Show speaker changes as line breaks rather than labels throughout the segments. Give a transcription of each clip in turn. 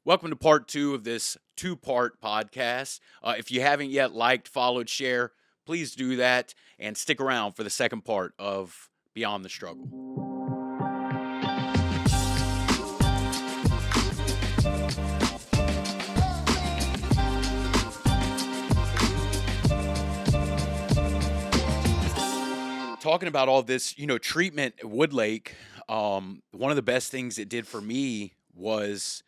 Welcome to part 2 of this 2-part podcast. If you haven't yet liked, followed, share, please do that and stick around for the second part of Beyond the Struggle. Talking about all this, treatment at Woodlake, one of the best things it did for me was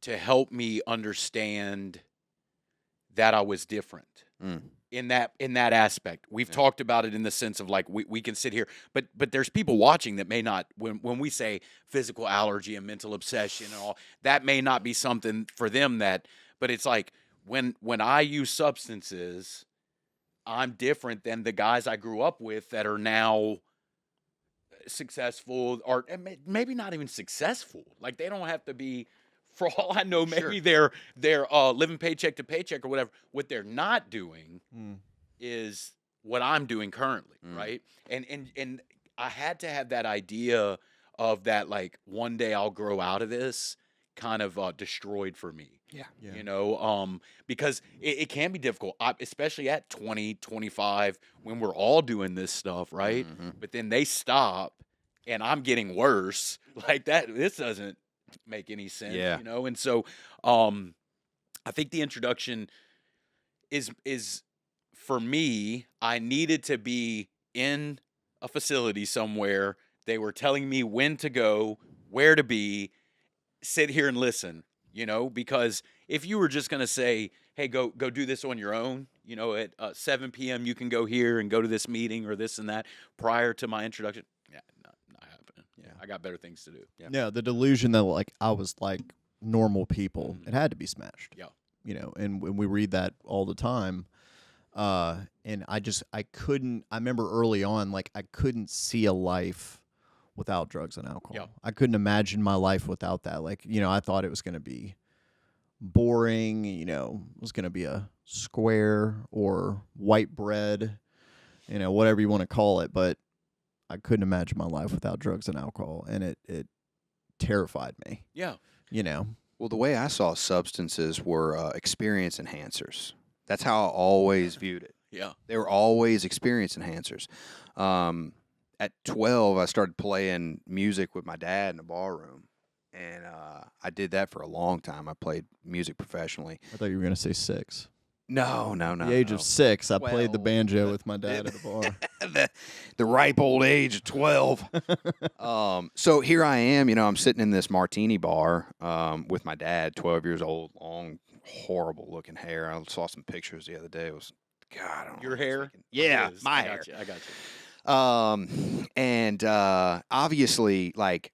to help me understand that I was different in that aspect. We've talked about it in the sense of like we can sit here, but there's people watching that may not, when we say physical allergy and mental obsession and all, that may not be something for them but it's like when I use substances, I'm different than the guys I grew up with that are now successful, or maybe not even successful. Like they don't have to be, for all I know, maybe they're living paycheck to paycheck or whatever. What they're not doing is what I'm doing currently, right? And I had to have that idea of that, like, one day I'll grow out of this, kind of destroyed for me. Yeah. Because it can be difficult, especially at 20, 25, when we're all doing this stuff, right? But then they stop and I'm getting worse. Like this doesn't make any sense, And so I think the introduction is for me, I needed to be in a facility somewhere. They were telling me when to go, where to be, sit here and listen, because if you were just going to say, hey, go do this on your own, at 7 p.m. you can go here and go to this meeting or this and that prior to my introduction. Yeah, not happening. Yeah, I got better things to do.
Yeah, the delusion that like I was like normal people, it had to be smashed.
Yeah.
And when we read that all the time, and I couldn't, I remember early on, like I couldn't see a life without drugs and alcohol.
Yeah.
I couldn't imagine my life without that. Like, I thought it was going to be boring, it was going to be a square or white bread, whatever you want to call it. But I couldn't imagine my life without drugs and alcohol. And it terrified me.
Yeah.
Well, the way I saw substances were experience enhancers. That's how I always viewed it.
Yeah.
They were always experience enhancers. At 12, I started playing music with my dad in a bar room, and I did that for a long time. I played music professionally.
I thought you were going to say 6.
No.
The age of 6, I played the banjo with my dad at a bar.
the ripe old age of 12. So here I am, I'm sitting in this martini bar with my dad, 12 years old, long, horrible looking hair. I saw some pictures the other day. It was, God, I don't know.
Your hair?
Yeah, my hair.
I got you.
And obviously, like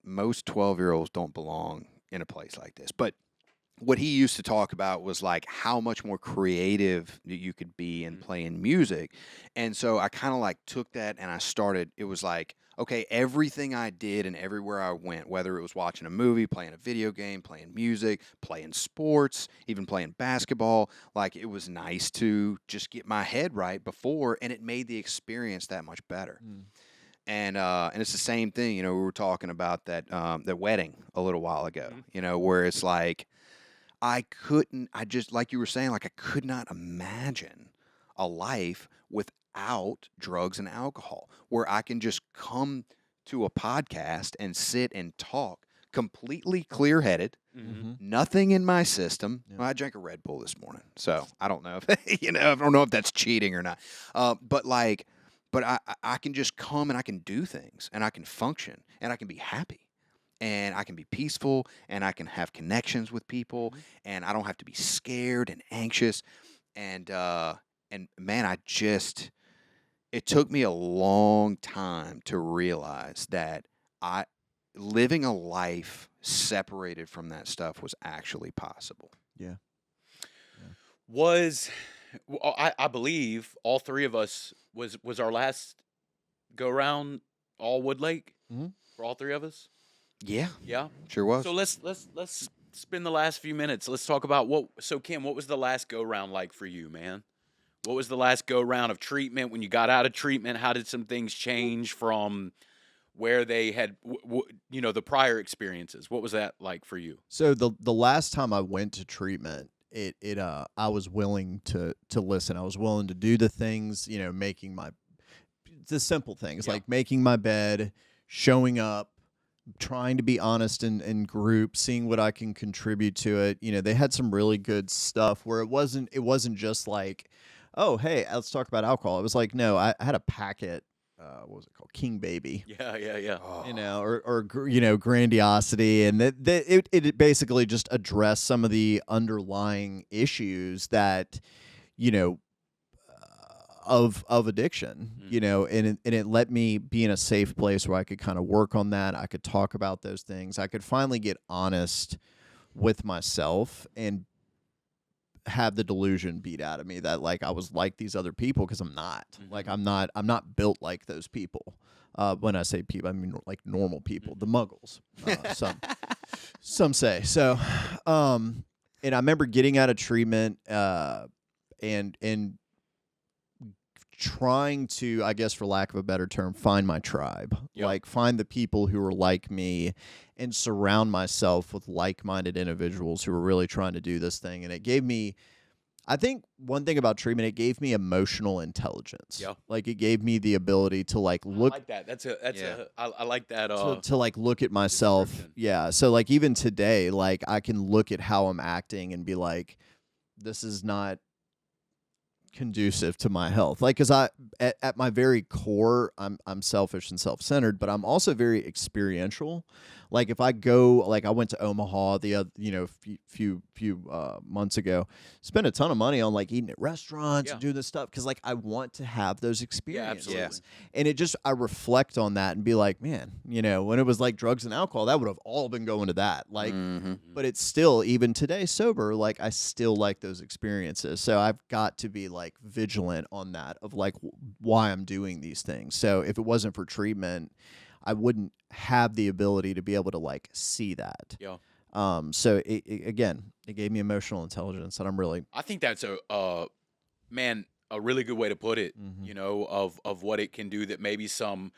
most 12-year-olds don't belong in a place like this. But what he used to talk about was like how much more creative you could be in playing music. And so I kind of like took that and I started, it was like, okay, everything I did and everywhere I went, whether it was watching a movie, playing a video game, playing music, playing sports, even playing basketball, like it was nice to just get my head right before, and it made the experience that much better. And it's the same thing, we were talking about that wedding a little while ago, where it's like, I just, like you were saying, like I could not imagine a life without drugs and alcohol, where I can just come to a podcast and sit and talk completely clear-headed, nothing in my system. Well, I drank a Red Bull this morning, so I don't know if, I don't know if that's cheating or not. But I can just come and I can do things and I can function and I can be happy. And I can be peaceful, and I can have connections with people, and I don't have to be scared and anxious. And man, it took me a long time to realize that living a life separated from that stuff was actually possible.
Yeah.
I believe all three of us was our last go round all Woodlake for all three of us.
Yeah,
Yeah,
sure was.
So let's spend the last few minutes. Let's talk about Kim, what was the last go round like for you, man? What was the last go round of treatment when you got out of treatment? How did some things change from where they had, the prior experiences. What was that like for you?
So the last time I went to treatment, I was willing to listen. I was willing to do the things, making the simple things like making my bed, showing up, trying to be honest in group, seeing what I can contribute to it. They had some really good stuff where it wasn't just like, oh, hey, let's talk about alcohol. It was like, no, I had a packet. What was it called? King Baby.
Yeah.
Oh. Or Grandiosity, and it basically just addressed some of the underlying issues that, of addiction, and it let me be in a safe place where I could kind of work on that. I could talk about those things. I could finally get honest with myself and have the delusion beat out of me that like I was like these other people, because I'm not. Like I'm not built like those people. When I say people, I mean like normal people, the muggles. Some say. So, and I remember getting out of treatment and trying to, I guess for lack of a better term, find my tribe. Like find the people who are like me and surround myself with like-minded individuals who are really trying to do this thing. And it gave me, I think one thing about treatment, it gave me emotional intelligence. Like it gave me the ability to like look.
I like that. I like that.
To like look at myself. Yeah. So like even today, like I can look at how I'm acting and be like, this is not conducive to my health. Like, cause at my very core, I'm selfish and self-centered, but I'm also very experiential. Like if I go, like I went to Omaha few months ago, spent a ton of money on like eating at restaurants and doing this stuff. Cause like I want to have those experiences.
Yeah.
And I reflect on that and be like, man, when it was like drugs and alcohol, that would have all been going to that. Like, but it's still, even today sober, like I still like those experiences. So I've got to be like vigilant on that of like why I'm doing these things. So if it wasn't for treatment, I wouldn't have the ability to be able to like see that. So it gave me emotional intelligence that
I think that's a really good way to put it, of what it can do, that maybe some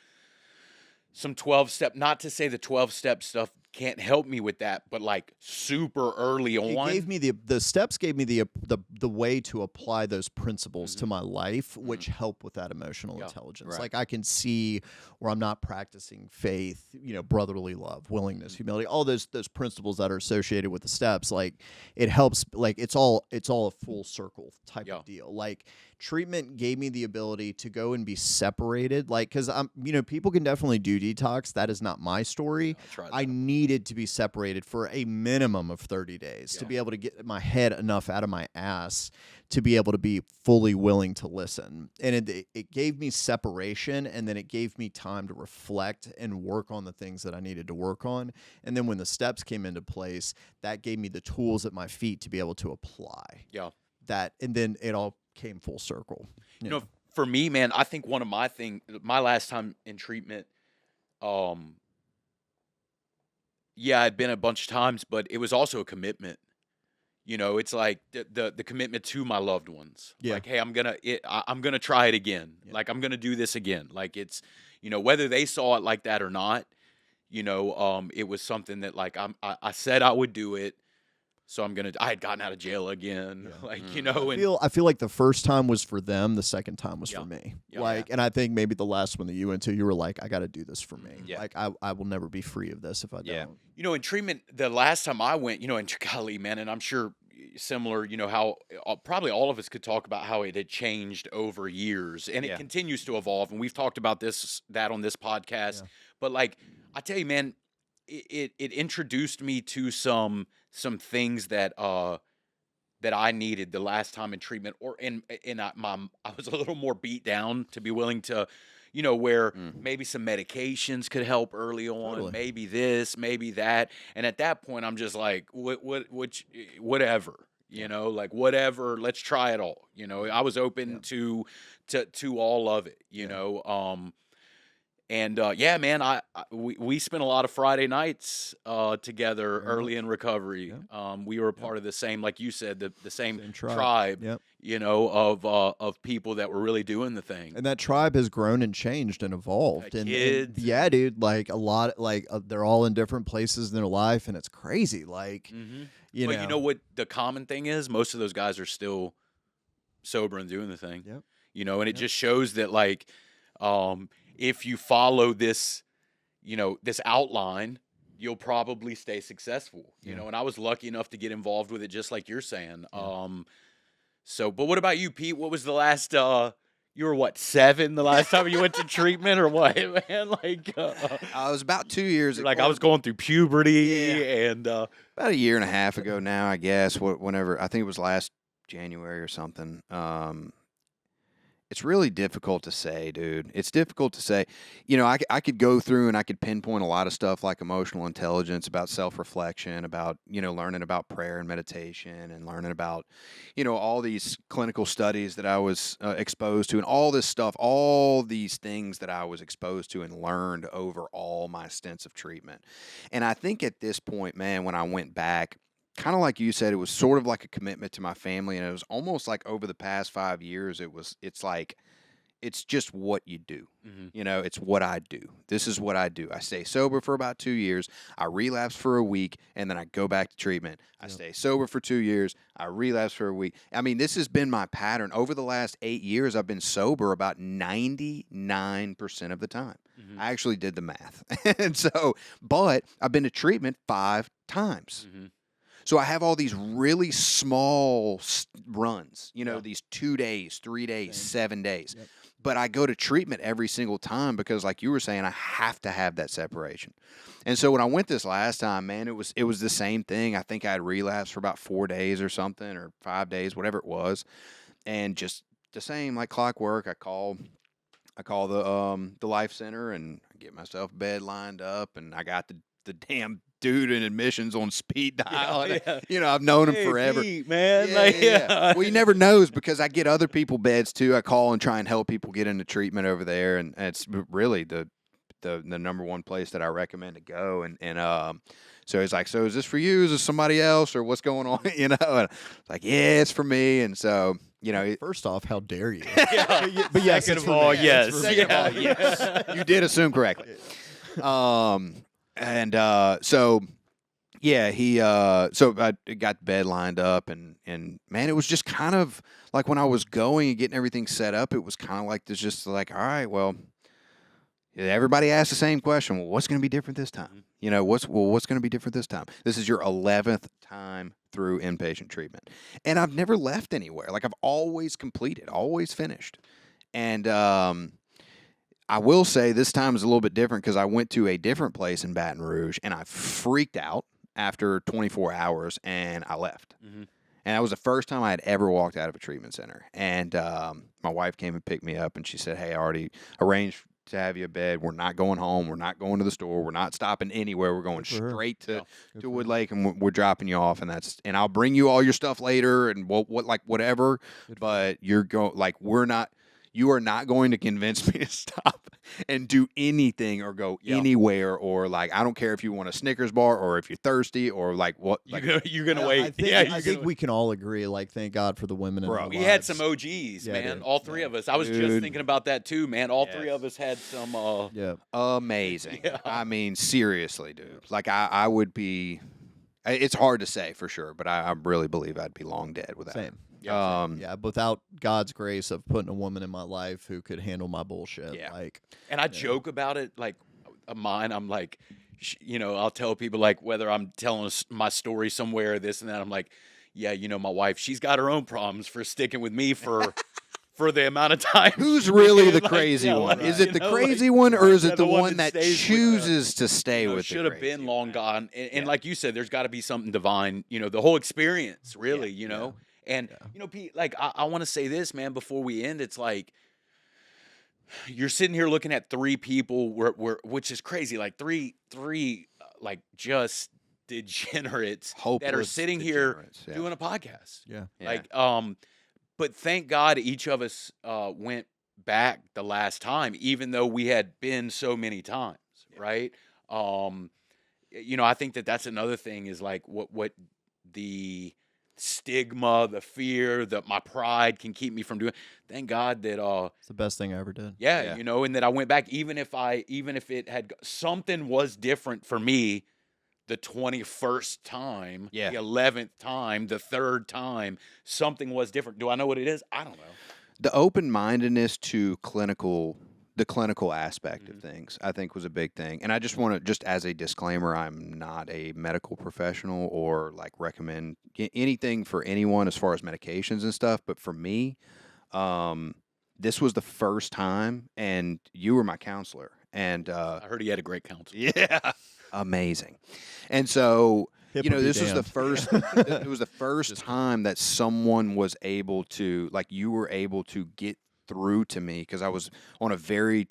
12-step, not to say the 12-step stuff can't help me with that, but like super early on.
It gave me the steps gave me the way to apply those principles to my life, which help with that emotional intelligence.
Right.
Like I can see where I'm not practicing faith, brotherly love, willingness, humility, all those principles that are associated with the steps. Like it helps, like it's all a full circle type of deal. Like treatment gave me the ability to go and be separated. Like, cause people can definitely do detox. That is not my story. I needed to be separated for a minimum of 30 days to be able to get my head enough out of my ass to be able to be fully willing to listen. And it gave me separation, and then it gave me time to reflect and work on the things that I needed to work on. And then when the steps came into place, that gave me the tools at my feet to be able to apply that. And then it all came full circle.
For me, man, I think one of my last time in treatment, I'd been a bunch of times, but it was also a commitment. It's like the commitment to my loved ones. Like, hey, I'm gonna try it again. Like, I'm gonna do this again. Like, it's, whether they saw it like that or not, it was something that like I said I would do it. So I had gotten out of jail again,
I feel like the first time was for them, the second time was for me. And I think maybe the last one that you went to, you were like, I got to do this for me. Like I will never be free of this if I don't.
In treatment, the last time I went, in Golly, man, and I'm sure similar, how probably all of us could talk about how it had changed over years, and it continues to evolve. And we've talked about that on this podcast. But like, I tell you, man, it introduced me to some things that I needed the last time in treatment, or I was a little more beat down to be willing to, where maybe some medications could help early on, maybe this, maybe that. And at that point, I'm just like, whatever, like whatever, let's try it all. I was open to all of it, And yeah, man, we spent a lot of Friday nights together early in recovery. We were a part of the same, like you said, the same tribe.
Yep.
You know, of people that were really doing the thing.
And that tribe has grown and changed and evolved. And yeah, dude, like a lot, like they're all in different places in their life, and it's crazy. Like, you know
what the common thing is? Most of those guys are still sober and doing the thing.
Yep.
You know, and it just shows that, like, if you follow this, you know, this outline, you'll probably stay successful. You know, and I was lucky enough to get involved with it, just like you're saying. So, but what about you, Pete? What was the last? You were what, 7 the last time you went to treatment, or what, man? Like,
I was about 2 years.
Like, I was going through puberty, and
about a year and a half ago now, I guess. Whenever, I think it was last January or something. It's really difficult to say, dude. It's difficult to say. You know, I could go through and I could pinpoint a lot of stuff like emotional intelligence, about self-reflection, about, you know, learning about prayer and meditation, and learning about, you know, all these clinical studies that I was exposed to, and all this stuff, all these things that I was exposed to and learned over all my stints of treatment. And I think at this point, man, when I went back, kind of like you said, it was sort of like a commitment to my family, and it was almost like over the past 5 years, it's like, it's just what you do. You know, it's what I do. This is what I do. I stay sober for about 2 years. I relapse for a week, and then I go back to treatment. I stay sober for 2 years. I relapse for a week. I mean, this has been my pattern. Over the last 8 years, I've been sober about 99% of the time. I actually did the math. And so, but I've been to treatment 5 times. So I have all these really small runs, you know, these 2 days, 3 days, 7 days. But I go to treatment every single time because, like you were saying, I have to have that separation. And so when I went this last time, man, it was the same thing. I think I had relapsed for about 4 days or something, or 5 days, whatever it was. And just the same, like clockwork, I call the Life Center, and I get myself bed lined up, and I got the damn dude in admissions on speed dial. You know, I've known him forever.
Pete, man.
Well, you never knows, because I get other people beds too. I call and try and help people get into treatment over there, and it's really the number one place that I recommend to go. And so he's like, "So is this for you? Is this somebody else, or what's going on?" You know, and it's like, "Yeah, it's for me." And so, you know,
first off, how dare you?
But yes, second of all, yes.
Second of all, yes. You did assume correctly. And so, yeah, so I got the bed lined up, and man, it was just kind of like when I was going and getting everything set up, it was kind of like, there's just like, all right, well, everybody asked the same question. Well, what's going to be different this time? You know, what's going to be different this time? This is your 11th time through inpatient treatment, and I've never left anywhere. Like, I've always completed, always finished. And I will say this time is a little bit different, because I went to a different place in Baton Rouge, and I freaked out after 24 hours, and I left. And that was the first time I had ever walked out of a treatment center. And my wife came and picked me up, and she said, "Hey, I already arranged to have you a bed. We're not going home. We're not going to the store. We're not stopping anywhere. We're going straight to Woodlake, and we're dropping you off. And I'll bring you all your stuff later, and whatever. But you are not going to convince me to stop and do anything or go anywhere, or like, I don't care if you want a Snickers bar or if you're thirsty or like what. Like,
you're gonna wait.
I think we can all agree. Like, thank God for the women in our lives.
We had some OGs, man. Dude. All 3 of us. I was just thinking about that too, man. All 3 of us had some.
Amazing. I mean, seriously, dude. Like, I would be. It's hard to say for sure, but I really believe I'd be long dead without.
Same. Without God's grace of putting a woman in my life who could handle my bullshit.
And I joke about it, like, mine. I'm like, you know, I'll tell people, like, whether I'm telling my story somewhere, this and that. I'm like, yeah, you know, my wife, she's got her own problems for sticking with me for the amount of time.
Who's really the crazy one? Is it the crazy one, or is it the one that chooses to stay with?
Should have been long gone. And like you said, there's got to be something divine. You know, the whole experience, really. You know. And, you know, Pete, like, I want to say this, man, before we end. It's like, you're sitting here looking at 3 people, which is crazy, like three like, just degenerates that are sitting here doing a podcast. Like, but thank God each of us went back the last time, even though we had been so many times, right? I think that's another thing is like what the stigma, the fear, that my pride can keep me from doing. Thank God that
It's the best thing I ever did.
yeah, and that I went back, even if it had something was different for me the 21st time, the 11th time, the 3rd time, something was different. Do I know what it is? I don't know.
The open-mindedness to the clinical aspect of things, I think, was a big thing. And I just want to, just as a disclaimer, I'm not a medical professional or like recommend anything for anyone as far as medications and stuff. But for me, this was the first time, and you were my counselor. And
I heard he had a great counselor.
Yeah, amazing. And so, this was the first. It was the first time that someone was able to, like, you were able to get through to me, because I was on a very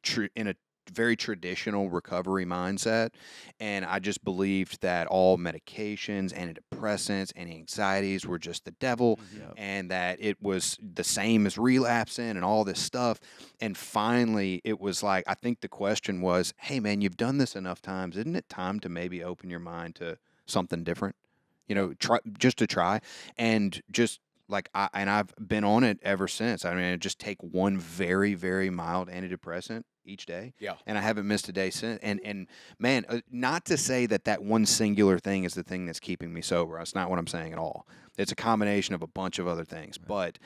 traditional recovery mindset, and I just believed that all medications, antidepressants, and anxieties were just the devil, and that it was the same as relapsing and all this stuff. And finally, it was like, I think the question was, hey man, you've done this enough times, isn't it time to maybe open your mind to something different? Try, and just like I've been on it ever since. I mean, I just take one very, very mild antidepressant each day.
Yeah.
And I haven't missed a day since. And man, not to say that one singular thing is the thing that's keeping me sober. That's not what I'm saying at all. It's a combination of a bunch of other things. Right. But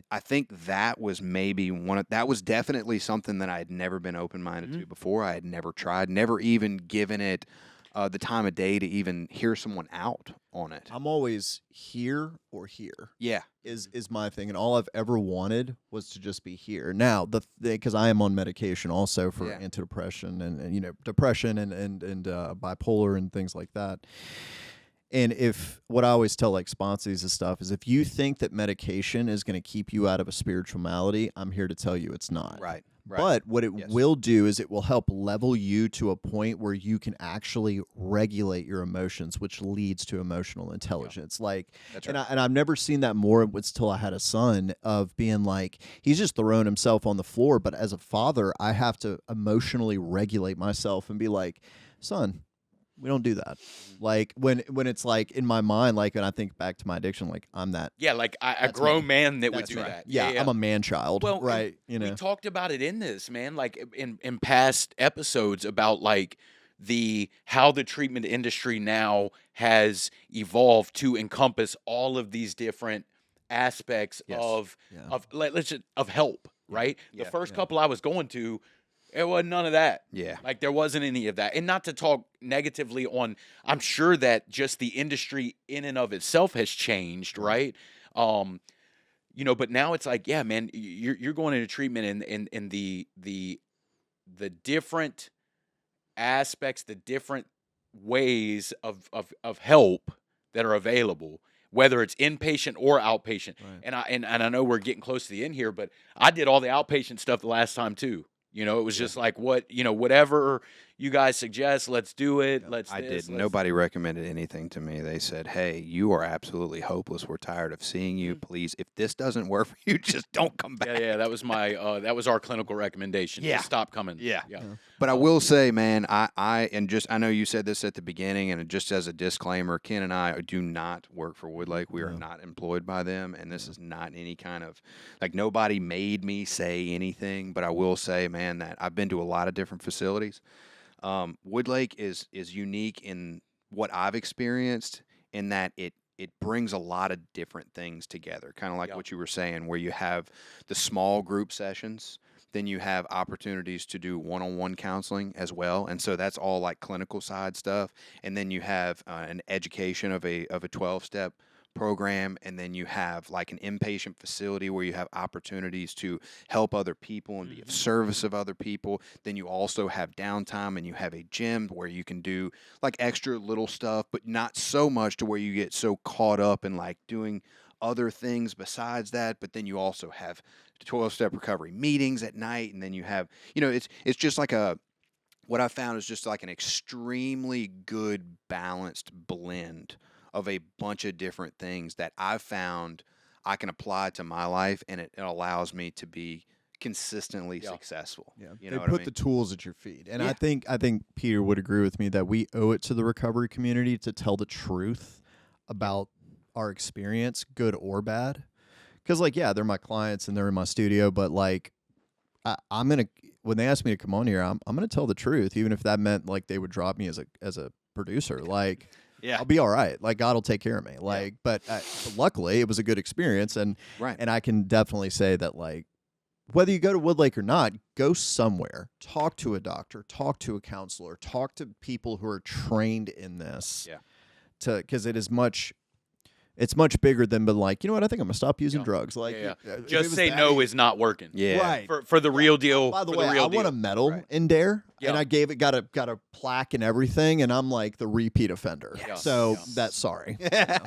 I think that was maybe that was definitely something that I had never been open-minded to before. I had never tried, never even given it the time of day to even hear someone out on it.
I'm always here or here.
Yeah.
Is my thing. And all I've ever wanted was to just be here. Now, because I am on medication also for antidepressant and depression and bipolar and things like that. And if what I always tell like sponsors and stuff is, if you think that medication is going to keep you out of a spiritual malady, I'm here to tell you it's not.
Right.
But what it will do is it will help level you to a point where you can actually regulate your emotions, which leads to emotional intelligence. Yeah. Like, that's right. And I've never seen that more until I had a son, of being like, he's just throwing himself on the floor. But as a father, I have to emotionally regulate myself and be like, son, we don't do that. Like when it's like in my mind, like, and I think back to my addiction, like I'm that.
Yeah, like a grown man that would do
right.
that.
Yeah, I'm a man child.
Well,
right.
We talked about it in this, man, like in past episodes about like how the treatment industry now has evolved to encompass all of these different aspects of help, right? The first couple I was going to, it wasn't none of that.
Yeah.
Like there wasn't any of that. And not to talk negatively on, I'm sure that just the industry in and of itself has changed, right? But now it's like, yeah, man, you're going into treatment and the different aspects, the different ways of help that are available, whether it's inpatient or outpatient. Right. And I know we're getting close to the end here, but I did all the outpatient stuff the last time too. It was just like, whatever you guys suggest, let's do it.
Nobody recommended anything to me. They said, hey, you are absolutely hopeless. We're tired of seeing you. Please, if this doesn't work for you, just don't come back.
Yeah, that was that was our clinical recommendation.
Yeah.
Just stop coming.
Yeah. But I will say, man, I know you said this at the beginning, and just as a disclaimer, Ken and I do not work for Woodlake. We are not employed by them, and this is not any kind of, like, nobody made me say anything, but I will say, man, that I've been to a lot of different facilities. Woodlake is unique in what I've experienced, in that it brings a lot of different things together, kind of like what you were saying, where you have the small group sessions, then you have opportunities to do one-on-one counseling as well, and so that's all like clinical side stuff, and then you have an education of a 12-step program, and then you have like an inpatient facility where you have opportunities to help other people and be of service of other people. Then you also have downtime, and you have a gym where you can do like extra little stuff, but not so much to where you get so caught up in like doing other things besides that. But then you also have 12-step recovery meetings at night, and then you have, it's just like what I found is just like an extremely good balanced blend of a bunch of different things that I've found I can apply to my life, and it allows me to be consistently
Yeah.
successful.
Yeah,
You
they
know what I
put
mean?
the tools at your feet, and
Yeah.
I think Peter would agree with me that we owe it to the recovery community to tell the truth about our experience, good or bad. Because like, yeah, they're my clients and they're in my studio, but like, I'm gonna when they ask me to come on here, I'm gonna tell the truth, even if that meant like they would drop me as a producer. Like,
Yeah.
I'll be all right. Like, God will take care of me. Like, but luckily, it was a good experience, and
Right.
and I can definitely say that like, whether you go to Woodlake or not, go somewhere, talk to a doctor, talk to a counselor, talk to people who are trained in this.
Yeah.
Because it's much bigger than being like, you know what, I think I'm gonna stop using drugs. Like,
Yeah.
if it
Just
was
say
that
no
easy-
is not working.
Yeah.
Right.
For the real deal.
By the
for
way,
the real
I won
deal.
a medal
Right.
in Dare,
Yeah.
and I got a plaque and everything, and I'm like the repeat offender.
Yeah.
So
Yeah.
that's sorry.
Yeah.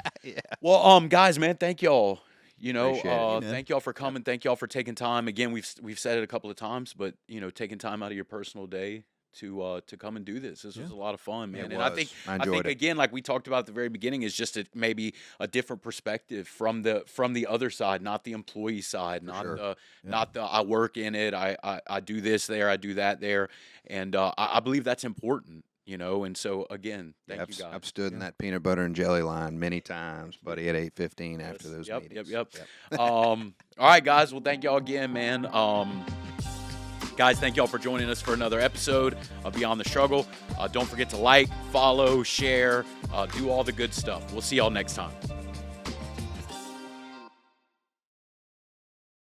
Well, guys, man, thank y'all. You know,
Appreciate it.
Yeah, man.
thank y'all for coming. Thank y'all for taking time. Again, we've said it a couple of times, but you know, taking time out of your personal day to come and do this. This was a lot of fun, man.
It
And I
was.
think
I
I
enjoyed
think
it.
again, like we talked about at the very beginning, is just maybe a different perspective from the other side, not the employee side, not
sure.
the I work in it, I do this there, I do that there, and I believe that's important. You know, and so again, thank you guys.
I've stood in that peanut butter and jelly line many times, buddy, at 8:15 after those
Yep,
meetings.
Yep. All right, guys. Well, thank y'all again, man. Guys, thank y'all for joining us for another episode of Beyond the Struggle. Don't forget to like, follow, share, do all the good stuff. We'll see y'all next time.